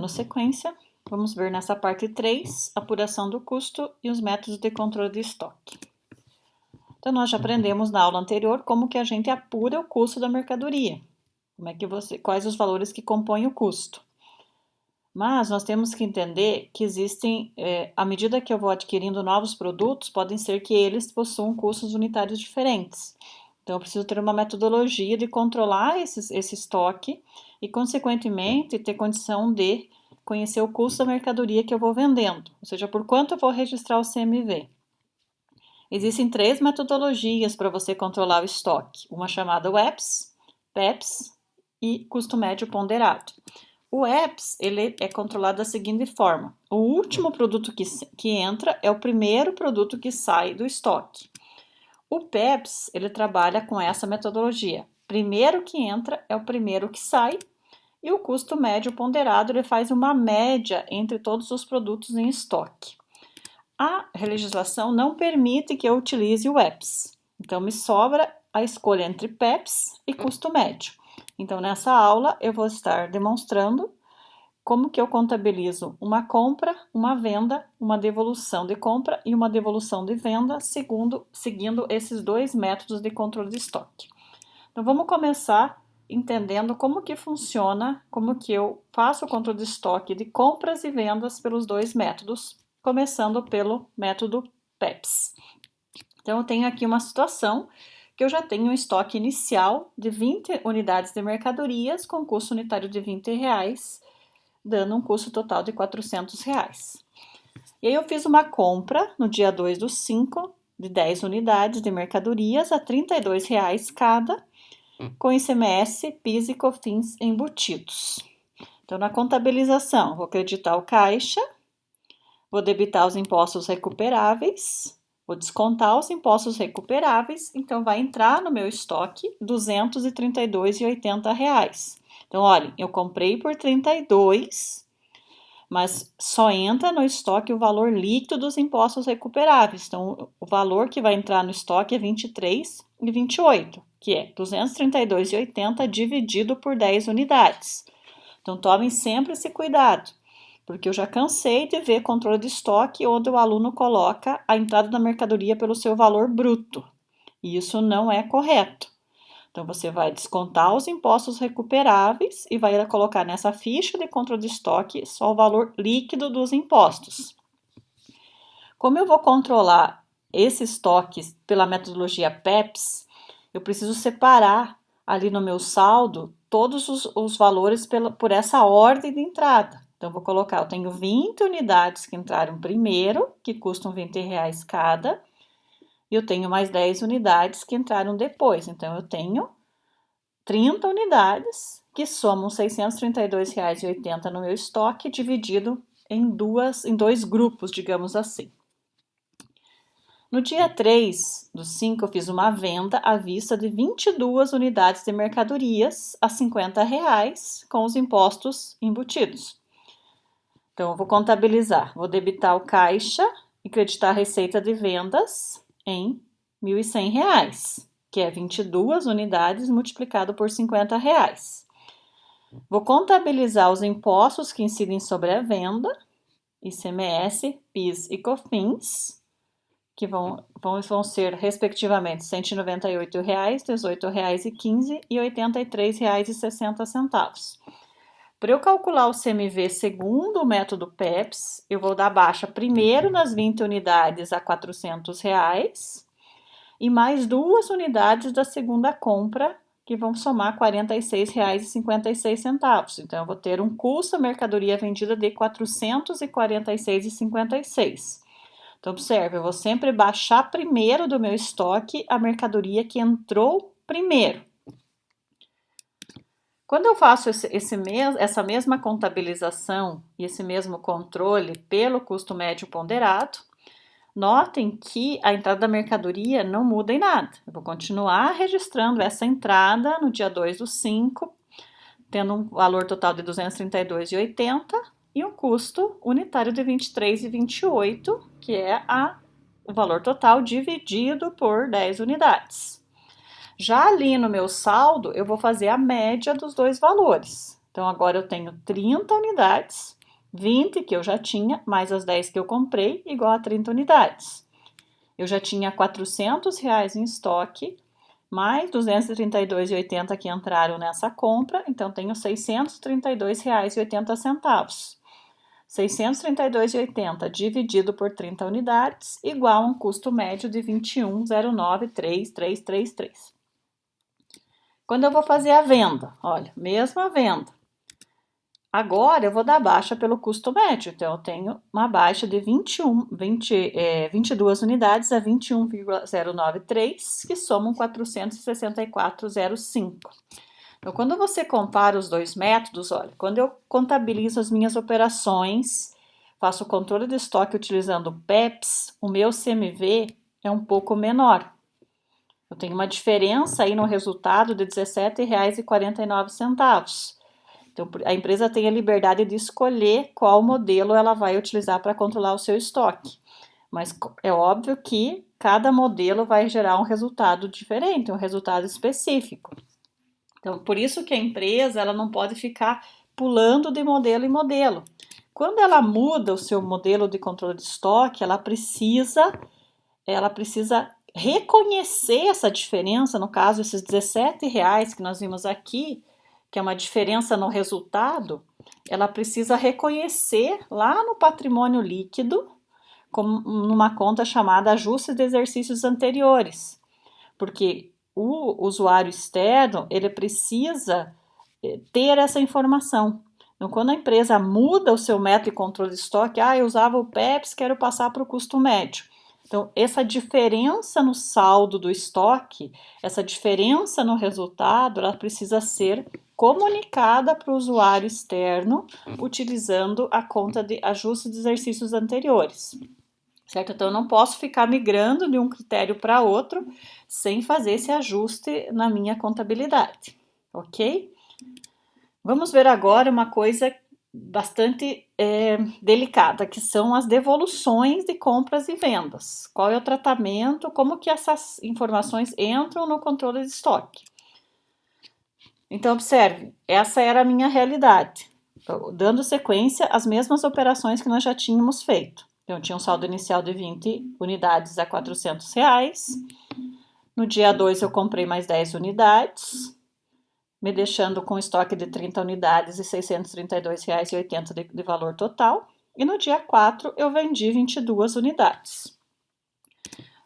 Dando sequência, vamos ver nessa parte 3, apuração do custo e os métodos de controle de estoque. Então, nós já aprendemos na aula anterior como que a gente apura o custo da mercadoria. Quais os valores que compõem o custo. Mas nós temos que entender que existem, à medida que eu vou adquirindo novos produtos, podem ser que eles possuam custos unitários diferentes. Então, eu preciso ter uma metodologia de controlar esse estoque e, consequentemente, ter condição de conhecer o custo da mercadoria que eu vou vendendo, ou seja, por quanto eu vou registrar o CMV. Existem 3 metodologias para você controlar o estoque, uma chamada WEPS, PEPS e custo médio ponderado. O EPS ele é controlado da seguinte forma: o último produto que entra é o primeiro produto que sai do estoque. O PEPS ele trabalha com essa metodologia: primeiro que entra é o primeiro que sai, e o custo médio ponderado ele faz uma média entre todos os produtos em estoque. A legislação não permite que eu utilize o EPS, então me sobra a escolha entre PEPS e custo médio. Então, nessa aula, eu vou estar demonstrando como que eu contabilizo uma compra, uma venda, uma devolução de compra e uma devolução de venda, seguindo esses 2 métodos de controle de estoque. Então, vamos começar entendendo como que funciona, como que eu faço o controle de estoque de compras e vendas pelos 2 métodos, começando pelo método PEPS. Então, eu tenho aqui uma situação que eu já tenho um estoque inicial de 20 unidades de mercadorias com custo unitário de R$20, dando um custo total de R$400. E aí eu fiz uma compra no dia 2/5 de 10 unidades de mercadorias a R$32 cada, com ICMS, PIS e COFINS embutidos. Então, na contabilização, vou acreditar o caixa, vou debitar os impostos recuperáveis, vou descontar os impostos recuperáveis, então vai entrar no meu estoque R$232,80. Então, olha, eu comprei por 32, mas só entra no estoque o valor líquido dos impostos recuperáveis. Então, o valor que vai entrar no estoque é R$23,28, que é R$232,80 dividido por 10 unidades. Então, tomem sempre esse cuidado, porque eu já cansei de ver controle de estoque onde o aluno coloca a entrada da mercadoria pelo seu valor bruto. E isso não é correto. Então, você vai descontar os impostos recuperáveis e vai colocar nessa ficha de controle de estoque só o valor líquido dos impostos. Como eu vou controlar esse estoque pela metodologia PEPS, eu preciso separar ali no meu saldo todos os valores por essa ordem de entrada. Então, eu vou colocar, eu tenho 20 unidades que entraram primeiro, que custam R$20 cada, e eu tenho mais 10 unidades que entraram depois. Então, eu tenho 30 unidades que somam R$632,80 no meu estoque, dividido em 2 grupos, digamos assim. No dia 3/5, eu fiz uma venda à vista de 22 unidades de mercadorias a R$50 com os impostos embutidos. Então, eu vou contabilizar, vou debitar o caixa e creditar a receita de vendas em R$1.100, que é 22 unidades multiplicado por R$50. Vou contabilizar os impostos que incidem sobre a venda, ICMS, PIS e COFINS, que vão ser, respectivamente, R$198, R$18,15 e R$83,60. Para eu calcular o CMV segundo o método PEPS, eu vou dar baixa primeiro nas 20 unidades a R$400 e mais 2 unidades da segunda compra, que vão somar R$46,56. Então, eu vou ter um custo da mercadoria vendida de R$446,56. Então, observe, eu vou sempre baixar primeiro do meu estoque a mercadoria que entrou primeiro. Quando eu faço essa mesma contabilização e esse mesmo controle pelo custo médio ponderado, notem que a entrada da mercadoria não muda em nada. Eu vou continuar registrando essa entrada no dia 2/5, tendo um valor total de R$232,80 e um custo unitário de R$23,28, que é o valor total dividido por 10 unidades. Já ali no meu saldo, eu vou fazer a média dos 2 valores. Então, agora eu tenho 30 unidades, 20 que eu já tinha, mais as 10 que eu comprei, igual a 30 unidades. Eu já tinha R$ 400 em estoque, mais R$ 232,80 que entraram nessa compra, então tenho R$ 632,80. R$ 632,80 dividido por 30 unidades, igual a um custo médio de 21,093333. Quando eu vou fazer a venda, olha, mesma venda. Agora eu vou dar baixa pelo custo médio, então eu tenho uma baixa de 22 unidades a 21,093, que somam 464,05. Então, quando você compara os dois métodos, olha, quando eu contabilizo as minhas operações, faço o controle de estoque utilizando o PEPS, o meu CMV é um pouco menor. Eu tenho uma diferença aí no resultado de R$ 17,49. Então, a empresa tem a liberdade de escolher qual modelo ela vai utilizar para controlar o seu estoque. Mas é óbvio que cada modelo vai gerar um resultado diferente, um resultado específico. Então, por isso que a empresa ela não pode ficar pulando de modelo em modelo. Quando ela muda o seu modelo de controle de estoque, ela precisa reconhecer essa diferença, no caso, esses R$ 17 que nós vimos aqui, que é uma diferença no resultado, ela precisa reconhecer lá no patrimônio líquido, numa conta chamada ajuste de exercícios anteriores, porque o usuário externo, ele precisa ter essa informação. Então, quando a empresa muda o seu método de controle de estoque, eu usava o PEPS, quero passar para o custo médio. Então, essa diferença no saldo do estoque, essa diferença no resultado, ela precisa ser comunicada para o usuário externo, utilizando a conta de ajuste de exercícios anteriores. Certo? Então, eu não posso ficar migrando de um critério para outro sem fazer esse ajuste na minha contabilidade, ok? Vamos ver agora uma coisa bastante delicada, que são as devoluções de compras e vendas. Qual é o tratamento, como que essas informações entram no controle de estoque. Então, observe, essa era a minha realidade, dando sequência às mesmas operações que nós já tínhamos feito. Então, eu tinha um saldo inicial de 20 unidades a R$ 400. No dia 2, eu comprei mais 10 unidades, me deixando com estoque de 30 unidades e R$ 632,80 de valor total. E no dia 4, eu vendi 22 unidades.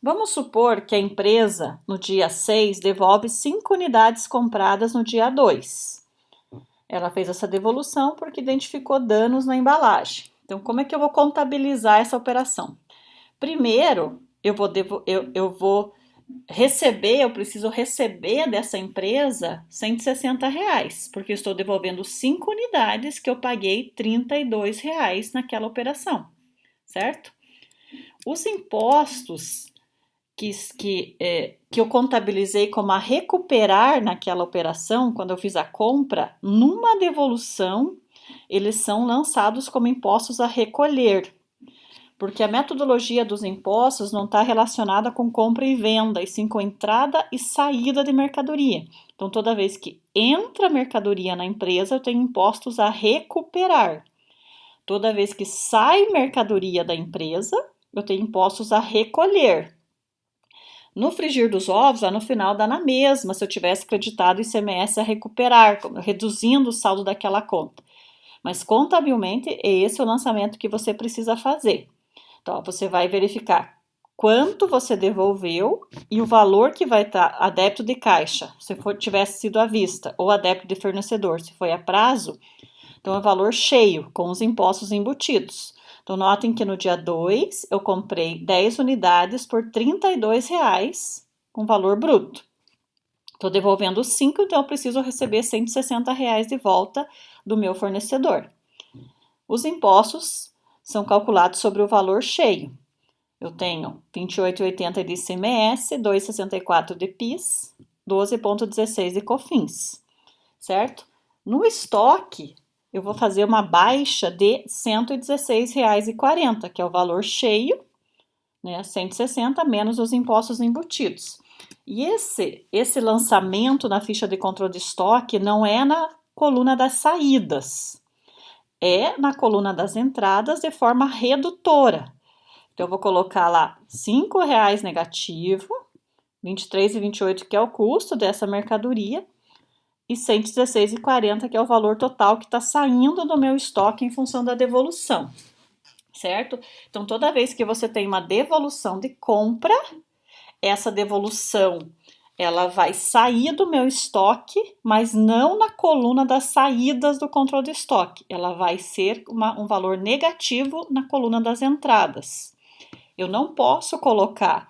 Vamos supor que a empresa, no dia 6, devolve 5 unidades compradas no dia 2. Ela fez essa devolução porque identificou danos na embalagem. Então, como é que eu vou contabilizar essa operação? Primeiro, eu preciso receber dessa empresa R$ 160, porque eu estou devolvendo 5 unidades que eu paguei R$ 32 naquela operação, certo? Os impostos que eu contabilizei como a recuperar naquela operação, quando eu fiz a compra, numa devolução, eles são lançados como impostos a recolher, porque a metodologia dos impostos não está relacionada com compra e venda, e sim com entrada e saída de mercadoria. Então, toda vez que entra mercadoria na empresa, eu tenho impostos a recuperar. Toda vez que sai mercadoria da empresa, eu tenho impostos a recolher. No frigir dos ovos, lá no final dá na mesma, se eu tivesse creditado ICMS a recuperar, reduzindo o saldo daquela conta. Mas contabilmente, esse é o lançamento que você precisa fazer. Então, você vai verificar quanto você devolveu e o valor que vai estar a débito de caixa, se tivesse sido à vista, ou a débito de fornecedor, se foi a prazo, então é o valor cheio, com os impostos embutidos. Então, notem que no dia 2, eu comprei 10 unidades por R$ 32 com valor bruto. Estou devolvendo 5, então eu preciso receber R$ 160 de volta do meu fornecedor. Os impostos são calculados sobre o valor cheio. Eu tenho R$ 28,80 de ICMS, R$ 2,64 de PIS, 12,16 de COFINS, certo? No estoque, eu vou fazer uma baixa de R$ 116,40, que é o valor cheio, né? 160 menos os impostos embutidos. E esse lançamento na ficha de controle de estoque não é coluna das saídas. É na coluna das entradas de forma redutora. Então, eu vou colocar lá R$5 negativo, 23,28 que é o custo dessa mercadoria, e 116,40 que é o valor total que está saindo do meu estoque em função da devolução, certo? Então, toda vez que você tem uma devolução de compra, essa devolução ela vai sair do meu estoque, mas não na coluna das saídas do controle de estoque. Ela vai ser um valor negativo na coluna das entradas. Eu não posso colocar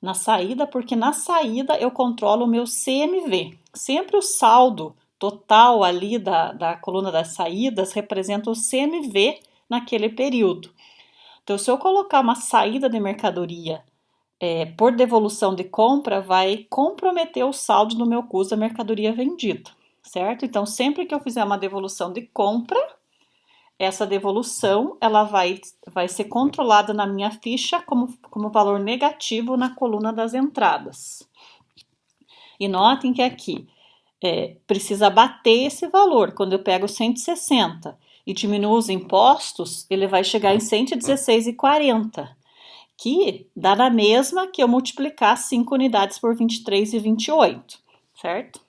na saída, porque na saída eu controlo o meu CMV. Sempre o saldo total ali da coluna das saídas representa o CMV naquele período. Então, se eu colocar uma saída de mercadoria por devolução de compra, vai comprometer o saldo do meu custo da mercadoria vendida, certo? Então, sempre que eu fizer uma devolução de compra, essa devolução ela vai ser controlada na minha ficha como valor negativo na coluna das entradas. E notem que aqui precisa bater esse valor. Quando eu pego 160 e diminuo os impostos, ele vai chegar em 116,40, que dá na mesma que eu multiplicar 5 unidades por 23,28, certo?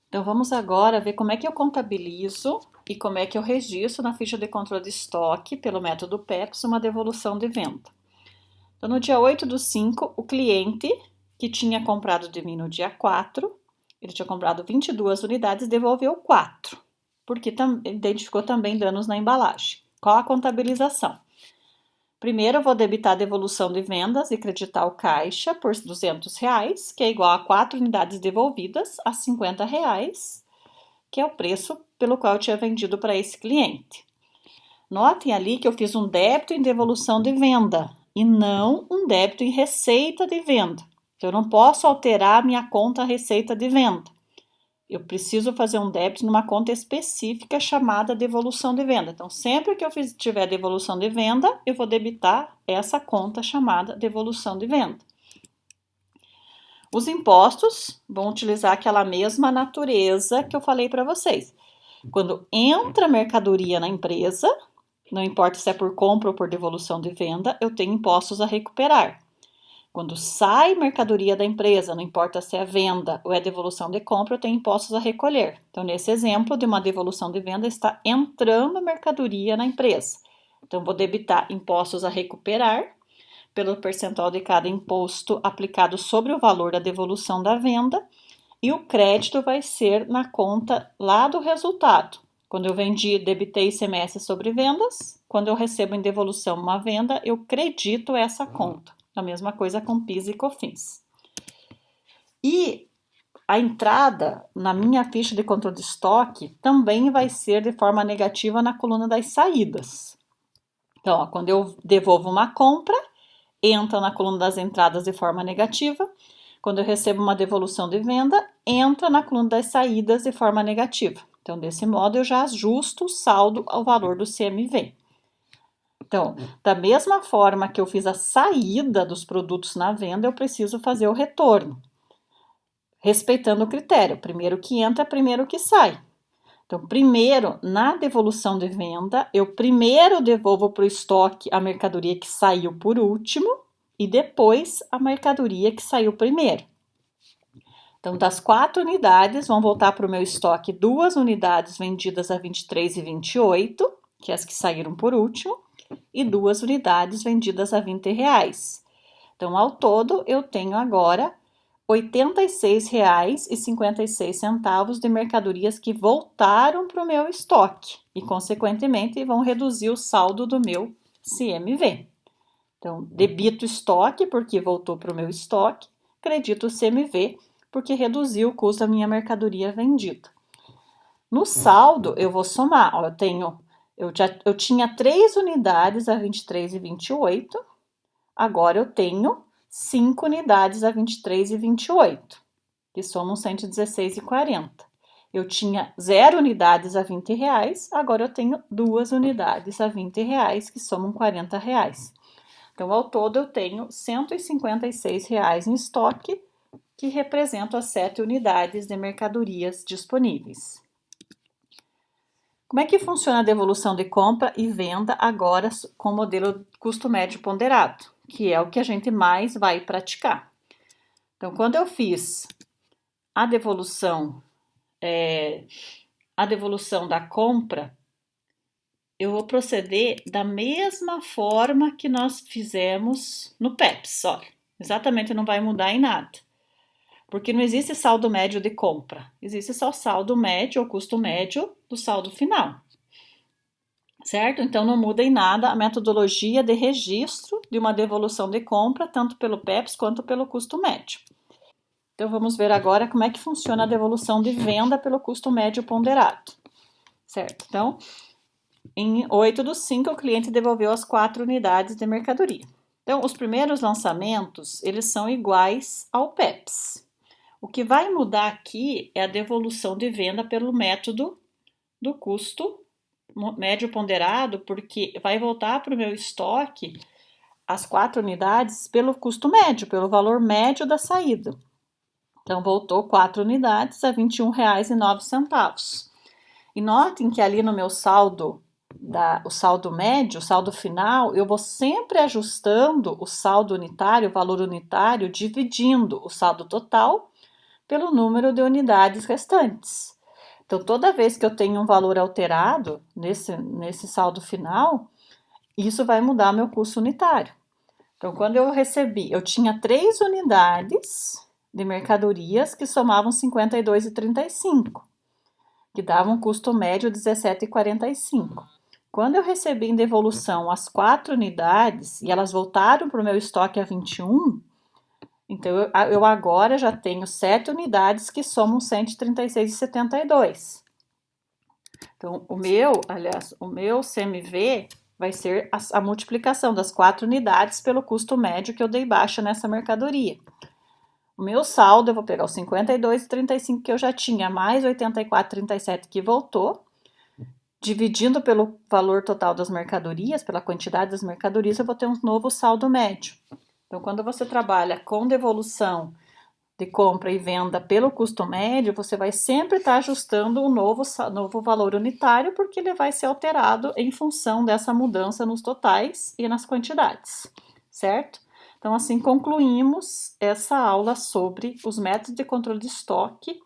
Então, vamos agora ver como é que eu contabilizo e como é que eu registro na ficha de controle de estoque, pelo método PEPS, uma devolução de venda. Então, no dia 8/5, o cliente que tinha comprado de mim no dia 4, ele tinha comprado 22 unidades, devolveu 4, porque identificou também danos na embalagem. Qual a contabilização? Primeiro, eu vou debitar a devolução de vendas e creditar o caixa por R$200, que é igual a 4 unidades devolvidas a R$50, que é o preço pelo qual eu tinha vendido para esse cliente. Notem ali que eu fiz um débito em devolução de venda e não um débito em receita de venda. Então, eu não posso alterar a minha conta receita de venda. Eu preciso fazer um débito numa conta específica chamada devolução de venda. Então, sempre que eu tiver devolução de venda, eu vou debitar essa conta chamada devolução de venda. Os impostos vão utilizar aquela mesma natureza que eu falei para vocês. Quando entra mercadoria na empresa, não importa se é por compra ou por devolução de venda, eu tenho impostos a recuperar. Quando sai mercadoria da empresa, não importa se é venda ou é devolução de compra, eu tenho impostos a recolher. Então, nesse exemplo de uma devolução de venda, está entrando mercadoria na empresa. Então, vou debitar impostos a recuperar pelo percentual de cada imposto aplicado sobre o valor da devolução da venda, e o crédito vai ser na conta lá do resultado. Quando eu vendi, debitei ICMS sobre vendas. Quando eu recebo em devolução uma venda, eu credito essa conta. A mesma coisa com PIS e COFINS. E a entrada na minha ficha de controle de estoque também vai ser de forma negativa na coluna das saídas. Então, quando eu devolvo uma compra, entra na coluna das entradas de forma negativa. Quando eu recebo uma devolução de venda, entra na coluna das saídas de forma negativa. Então, desse modo, eu já ajusto o saldo ao valor do CMV. Então, da mesma forma que eu fiz a saída dos produtos na venda, eu preciso fazer o retorno, respeitando o critério, primeiro que entra, primeiro que sai. Então, primeiro, na devolução de venda, eu primeiro devolvo para o estoque a mercadoria que saiu por último e depois a mercadoria que saiu primeiro. Então, das 4 unidades, vão voltar para o meu estoque 2 unidades vendidas a R$23,28, que é as que saíram por último, e 2 unidades vendidas a R$20. Então, ao todo, eu tenho agora R$86,56 de mercadorias que voltaram para o meu estoque e, consequentemente, vão reduzir o saldo do meu CMV. Então, debito estoque porque voltou para o meu estoque, credito o CMV porque reduziu o custo da minha mercadoria vendida. No saldo, eu vou somar. Ó, eu tinha 3 unidades a R$23,28, agora eu tenho 5 unidades a R$23,28, que somam R$116,40. Eu tinha 0 unidades a R$20, agora eu tenho 2 unidades a R$20, que somam R$40. Então, ao todo, eu tenho R$156 em estoque que representam as 7 unidades de mercadorias disponíveis. Como é que funciona a devolução de compra e venda agora com o modelo custo médio ponderado, que é o que a gente mais vai praticar? Então, quando eu fiz a devolução da compra, eu vou proceder da mesma forma que nós fizemos no PEPS, olha, exatamente não vai mudar em nada. Porque não existe saldo médio de compra, existe só saldo médio ou custo médio do saldo final, certo? Então não muda em nada a metodologia de registro de uma devolução de compra, tanto pelo PEPS quanto pelo custo médio. Então vamos ver agora como é que funciona a devolução de venda pelo custo médio ponderado, certo? Então, em 8/5, o cliente devolveu as 4 unidades de mercadoria. Então, os primeiros lançamentos, eles são iguais ao PEPS. O que vai mudar aqui é a devolução de venda pelo método do custo médio ponderado, porque vai voltar para o meu estoque as 4 unidades pelo custo médio, pelo valor médio da saída. Então, voltou 4 unidades a R$ 21,09. E notem que ali no meu saldo, o saldo médio, o saldo final, eu vou sempre ajustando o saldo unitário, o valor unitário, dividindo o saldo total pelo número de unidades restantes. Então, toda vez que eu tenho um valor alterado nesse saldo final, isso vai mudar meu custo unitário. Então, quando eu tinha 3 unidades de mercadorias que somavam 52,35, que davam um custo médio de 17,45. Quando eu recebi em devolução as 4 unidades e elas voltaram para o meu estoque a 21, então eu agora já tenho 7 unidades que somam 136,72. Então, o meu CMV vai ser a multiplicação das 4 unidades pelo custo médio que eu dei baixa nessa mercadoria. O meu saldo, eu vou pegar os 52,35 que eu já tinha, mais 84,37 que voltou, dividindo pelo valor total das mercadorias, pela quantidade das mercadorias, eu vou ter um novo saldo médio. Então, quando você trabalha com devolução de compra e venda pelo custo médio, você vai sempre estar ajustando um novo valor unitário, porque ele vai ser alterado em função dessa mudança nos totais e nas quantidades, certo? Então, assim concluímos essa aula sobre os métodos de controle de estoque